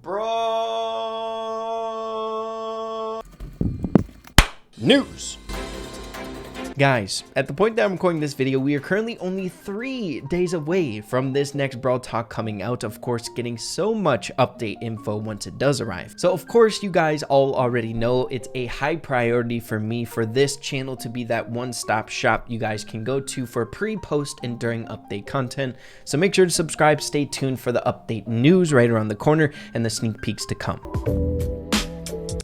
Brawl news. Guys, at the point that I'm recording this video, we are currently only 3 days away from this next Brawl talk coming out, of course getting so much update info once it does arrive. So of course you guys all already know it's a high priority for me for this channel to be that one-stop shop you guys can go to for pre, post, and during update content. So make sure to subscribe, stay tuned for the update news right around the corner and the sneak peeks to come.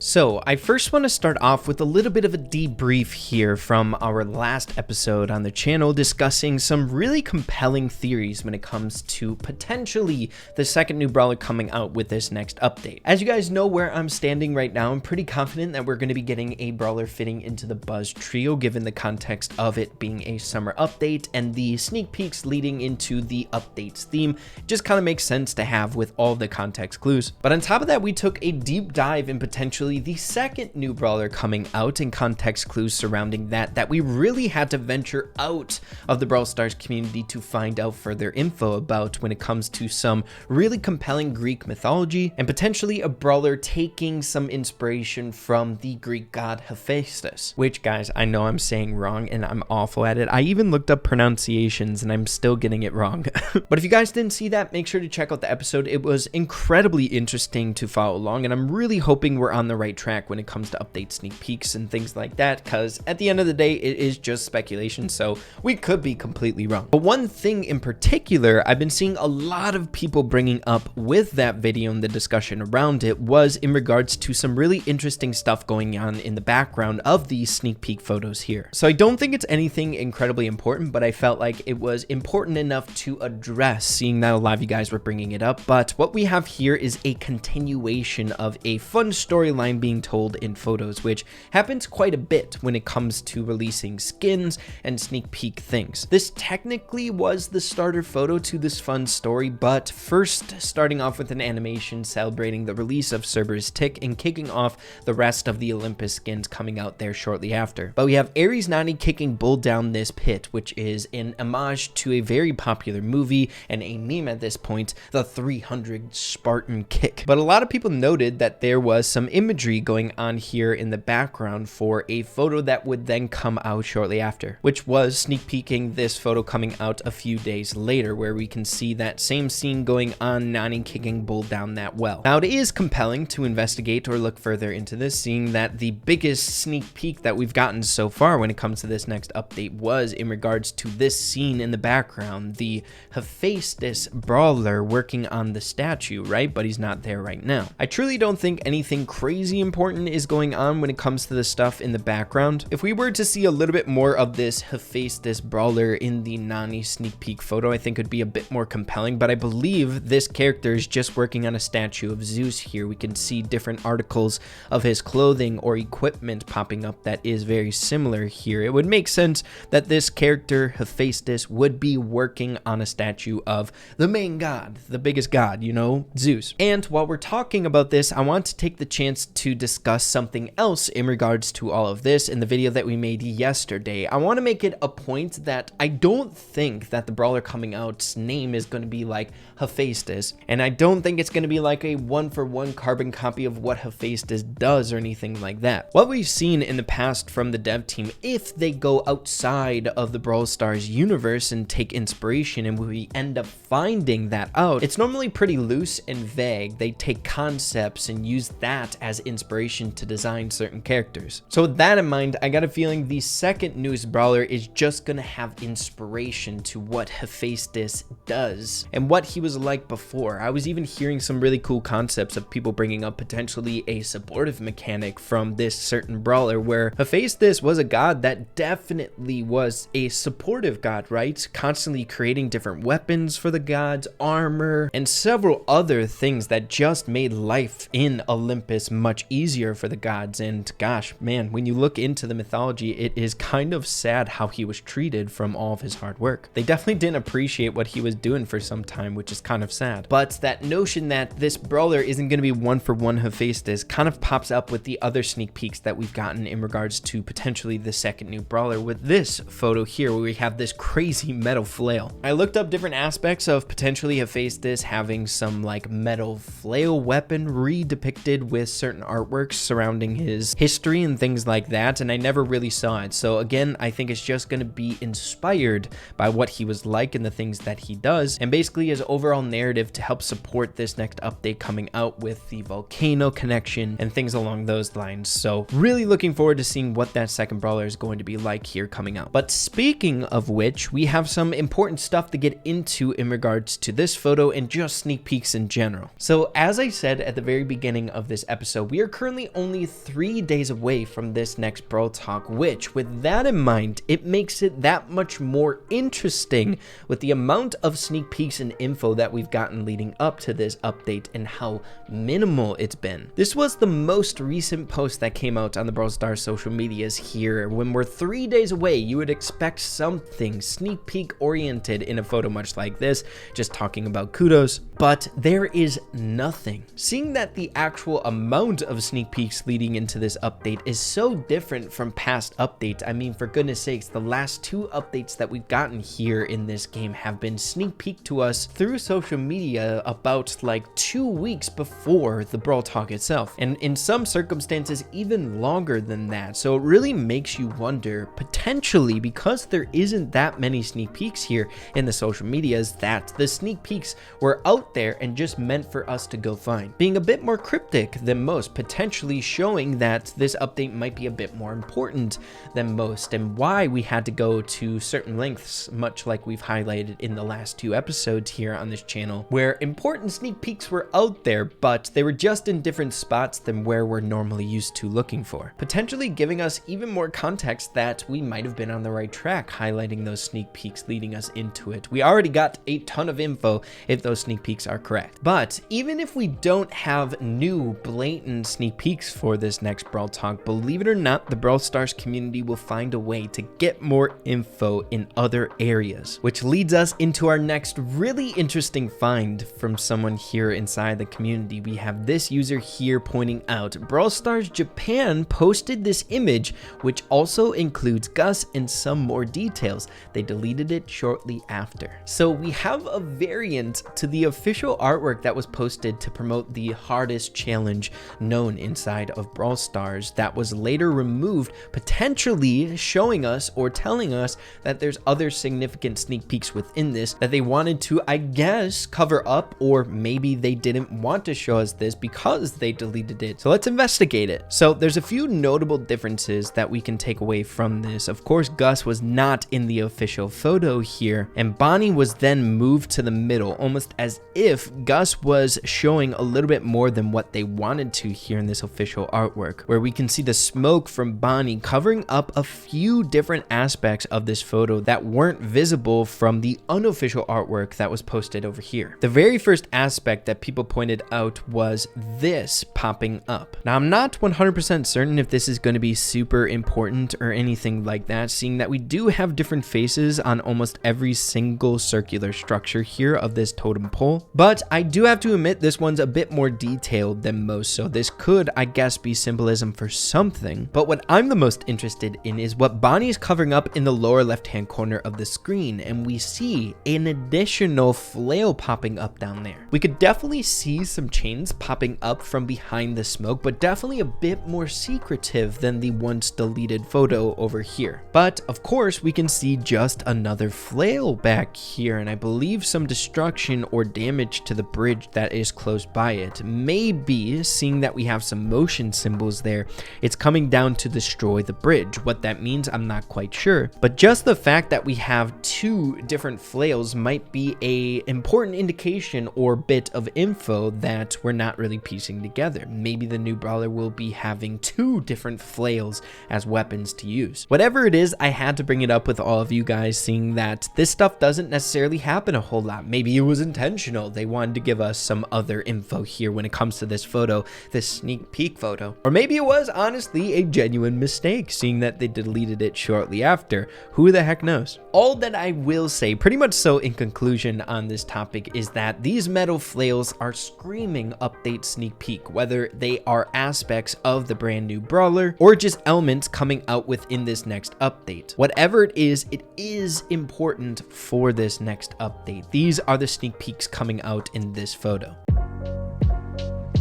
So I first want to start off with a little bit of a debrief here from our last episode on the channel, discussing some really compelling theories when it comes to potentially the second new brawler coming out with this next update. As you guys know where I'm standing right now, I'm pretty confident that we're going to be getting a brawler fitting into the Buzz trio, given the context of it being a summer update and the sneak peeks leading into the updates theme. It just kind of makes sense to have with all the context clues. But on top of that, we took a deep dive in potentially the second new brawler coming out and context clues surrounding that we really had to venture out of the Brawl Stars community to find out further info about when it comes to some really compelling Greek mythology and potentially a brawler taking some inspiration from the Greek god Hephaestus, which guys, I know I'm saying wrong and I'm awful at it. I even looked up pronunciations and I'm still getting it wrong. But if you guys didn't see that, make sure to check out the episode. It was incredibly interesting to follow along and I'm really hoping we're on the right track when it comes to update sneak peeks and things like that, because at the end of the day it is just speculation, so we could be completely wrong. But one thing in particular I've been seeing a lot of people bringing up with that video and the discussion around it was in regards to some really interesting stuff going on in the background of these sneak peek photos here. So I don't think it's anything incredibly important, but I felt like it was important enough to address, seeing that a lot of you guys were bringing it up. But what we have here is a continuation of a fun storyline being told in photos, which happens quite a bit when it comes to releasing skins and sneak peek things. This technically was the starter photo to this fun story, but first starting off with an animation celebrating the release of Cerberus Tick and kicking off the rest of the Olympus skins coming out there shortly after. But we have Ares Nani kicking Bull down this pit, which is an homage to a very popular movie and a meme at this point, the 300 Spartan kick. But a lot of people noted that there was some imagery going on here in the background for a photo that would then come out shortly after, which was sneak peeking this photo coming out a few days later, where we can see that same scene going on, Nani kicking Bull down that well. Now it is compelling to investigate or look further into this, seeing that the biggest sneak peek that we've gotten so far when it comes to this next update was in regards to this scene in the background, the Hephaestus brawler working on the statue, right? But he's not there right now. I truly don't think anything crazy important is going on when it comes to the stuff in the background. If we were to see a little bit more of this Hephaestus brawler in the Nani sneak peek photo, I think it would be a bit more compelling, but I believe this character is just working on a statue of Zeus here. We can see different articles of his clothing or equipment popping up that is very similar here. It would make sense that this character Hephaestus would be working on a statue of the main god, the biggest god, you know, Zeus. And while we're talking about this, I want to take the chance to discuss something else in regards to all of this in the video that we made yesterday. I want to make it a point that I don't think that the brawler coming out's name is going to be like Hephaestus, and I don't think it's going to be like a one-for-one carbon copy of what Hephaestus does or anything like that. What we've seen in the past from the dev team, if they go outside of the Brawl Stars universe and take inspiration and we end up finding that out, it's normally pretty loose and vague. They take concepts and use that as inspiration to design certain characters. So with that in mind, I got a feeling the second newest brawler is just gonna have inspiration to what Hephaestus does and what he was like before. I was even hearing some really cool concepts of people bringing up potentially a supportive mechanic from this certain brawler, where Hephaestus was a god that definitely was a supportive god, right? Constantly creating different weapons for the gods, armor, and several other things that just made life in Olympus much much easier for the gods. And gosh, man, when you look into the mythology, it is kind of sad how he was treated from all of his hard work. They definitely didn't appreciate what he was doing for some time, which is kind of sad. But that notion that this brawler isn't going to be one for one Hephaestus kind of pops up with the other sneak peeks that we've gotten in regards to potentially the second new brawler with this photo here, where we have this crazy metal flail. I looked up different aspects of potentially Hephaestus having some like metal flail weapon re-depicted with certain artworks surrounding his history and things like that, and I never really saw it. So again, I think it's just going to be inspired by what he was like and the things that he does, and basically his overall narrative to help support this next update coming out with the volcano connection and things along those lines. So really looking forward to seeing what that second brawler is going to be like here coming out. But speaking of which, we have some important stuff to get into in regards to this photo and just sneak peeks in general. So as I said at the very beginning of this episode, we are currently only 3 days away from this next Brawl Talk, which with that in mind, it makes it that much more interesting with the amount of sneak peeks and info that we've gotten leading up to this update and how minimal it's been. This was the most recent post that came out on the Brawl Stars social medias here. When we're 3 days away, you would expect something sneak peek oriented in a photo much like this, just talking about kudos, but there is nothing. Seeing that the actual amount of sneak peeks leading into this update is so different from past updates. I mean, for goodness sakes, the last 2 updates that we've gotten here in this game have been sneak peeked to us through social media about like 2 weeks before the Brawl Talk itself, and in some circumstances even longer than that. So it really makes you wonder, potentially because there isn't that many sneak peeks here in the social medias, that the sneak peeks were out there and just meant for us to go find, being a bit more cryptic than most, potentially showing that this update might be a bit more important than most, and why we had to go to certain lengths, much like we've highlighted in the last 2 episodes here on this channel, where important sneak peeks were out there, but they were just in different spots than where we're normally used to looking for, potentially giving us even more context that we might have been on the right track, highlighting those sneak peeks leading us into it. We already got a ton of info if those sneak peeks are correct. But even if we don't have new blatant sneak peeks for this next Brawl Talk, believe it or not, the Brawl Stars community will find a way to get more info in other areas, which leads us into our next really interesting find from someone here inside the community. We have this user here pointing out Brawl Stars Japan posted this image, which also includes Gus and some more details. They deleted it shortly after. So we have a variant to the official artwork that was posted to promote the hardest challenge known inside of Brawl Stars that was later removed, potentially showing us or telling us that there's other significant sneak peeks within this that they wanted to, I guess, cover up, or maybe they didn't want to show us this because they deleted it. So let's investigate it. So there's a few notable differences that we can take away from this. Of course, Gus was not in the official photo here, and Bonnie was then moved to the middle, almost as if Gus was showing a little bit more than what they wanted to here in this official artwork, where we can see the smoke from Bonnie covering up a few different aspects of this photo that weren't visible from the unofficial artwork that was posted over here. The very first aspect that people pointed out was this popping up. Now, I'm not 100% certain if this is going to be super important or anything like that, seeing that we do have different faces on almost every single circular structure here of this totem pole, but I do have to admit this one's a bit more detailed than most, so this could, I guess, be symbolism for something. But what I'm the most interested in is what Bonnie is covering up in the lower left hand corner of the screen, and we see an additional flail popping up down there. We could definitely see some chains popping up from behind the smoke, but definitely a bit more secretive than the once deleted photo over here. But of course, we can see just another flail back here, and I believe some destruction or damage to the bridge that is close by it. Maybe, seeing that we have some motion symbols there, it's coming down to destroy the bridge. What that means, I'm not quite sure, but just the fact that we have 2 different flails might be a important indication or bit of info that we're not really piecing together. Maybe the new brawler will be having 2 different flails as weapons to use. Whatever it is, I had to bring it up with all of you guys, seeing that this stuff doesn't necessarily happen a whole lot. Maybe it was intentional. They wanted to give us some other info here when it comes to this photo, this this sneak peek photo. Or maybe it was honestly a genuine mistake, seeing that they deleted it shortly after. Who the heck knows? All that I will say, pretty much so in conclusion on this topic, is that these metal flails are screaming update sneak peek, whether they are aspects of the brand new brawler or just elements coming out within this next update. Whatever it is important for this next update. These are the sneak peeks coming out in this photo.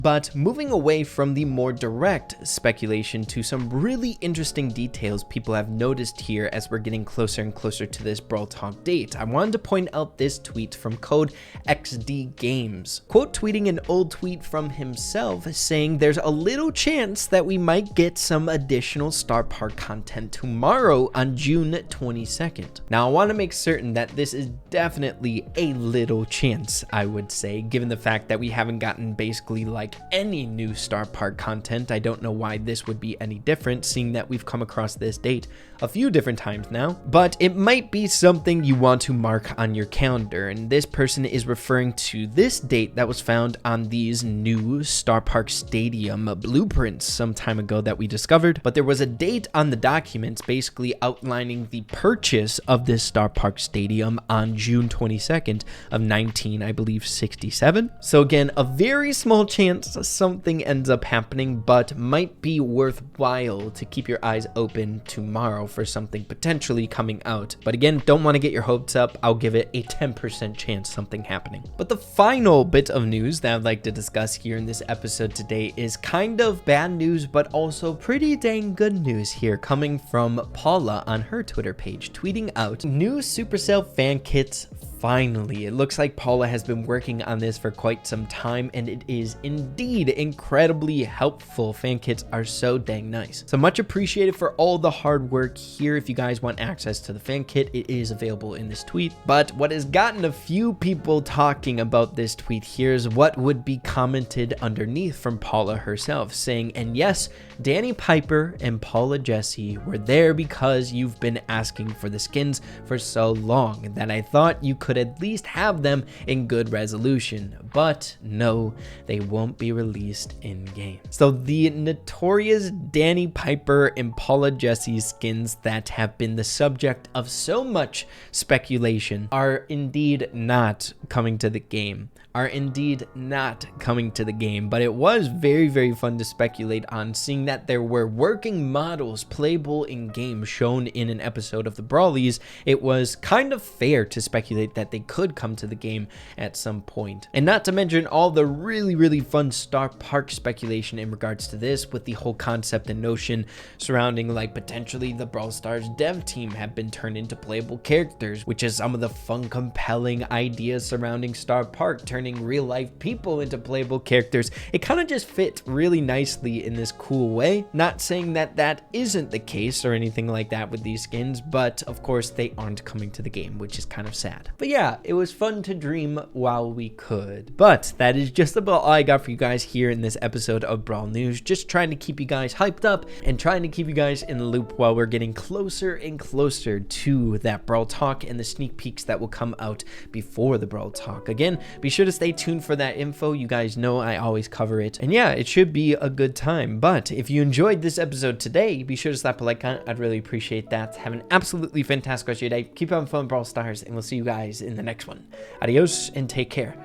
But moving away from the more direct speculation to some really interesting details people have noticed here as we're getting closer and closer to this Brawl Talk date, I wanted to point out this tweet from Code XD Games. Quote tweeting an old tweet from himself saying there's a little chance that we might get some additional Starr Park content tomorrow on June 22nd. Now I want to make certain that this is definitely a little chance, I would say, given the fact that we haven't gotten basically like any new Starr Park content. I don't know why this would be any different, seeing that we've come across this date a few different times now, but it might be something you want to mark on your calendar, and this person is referring to this date that was found on these new Starr Park Stadium blueprints some time ago that we discovered, but there was a date on the documents basically outlining the purchase of this Starr Park Stadium on June 22nd of 1967. So again, a very small chance something ends up happening, but might be worthwhile to keep your eyes open tomorrow for something potentially coming out. But again, don't want to get your hopes up. I'll give it a 10% chance something happening. But the final bit of news that I'd like to discuss here in this episode today is kind of bad news, but also pretty dang good news here, coming from Paula on her Twitter page, tweeting out new Supercell fan kits. Finally, it looks like Paula has been working on this for quite some time, and it is indeed incredibly helpful. Fan kits are so dang nice. So much appreciated for all the hard work here. If you guys want access to the fan kit, it is available in this tweet. But what has gotten a few people talking about this tweet here is what would be commented underneath from Paula herself, saying, and yes, Danny Piper and Paula Jessie were there because you've been asking for the skins for so long that I thought you could at least have them in good resolution, but no, they won't be released in game. So the notorious Danny Piper and Paula Jessie skins that have been the subject of so much speculation are indeed not coming to the game. But it was very, very fun to speculate on, seeing that there were working models playable in game shown in an episode of the Brawlies. It was kind of fair to speculate that they could come to the game at some point. And not to mention all the really, really fun Starr Park speculation in regards to this, with the whole concept and notion surrounding like potentially the Brawl Stars dev team have been turned into playable characters, which is some of the fun, compelling ideas surrounding Starr Park, turning real life people into playable characters. It kind of just fit really nicely in this cool way. Not saying that that isn't the case or anything like that with these skins, but of course they aren't coming to the game, which is kind of sad. But yeah, it was fun to dream while we could. But that is just about all I got for you guys here in this episode of Brawl News. Just trying to keep you guys hyped up and trying to keep you guys in the loop while we're getting closer and closer to that Brawl Talk and the sneak peeks that will come out before the Brawl Talk. Again, be sure to stay tuned for that info. You guys know I always cover it. And yeah, it should be a good time. But if you enjoyed this episode today, be sure to slap a like on it. I'd really appreciate that. Have an absolutely fantastic rest of your day. Keep having fun, Brawl Stars, and we'll see you guys in the next one. Adios and take care.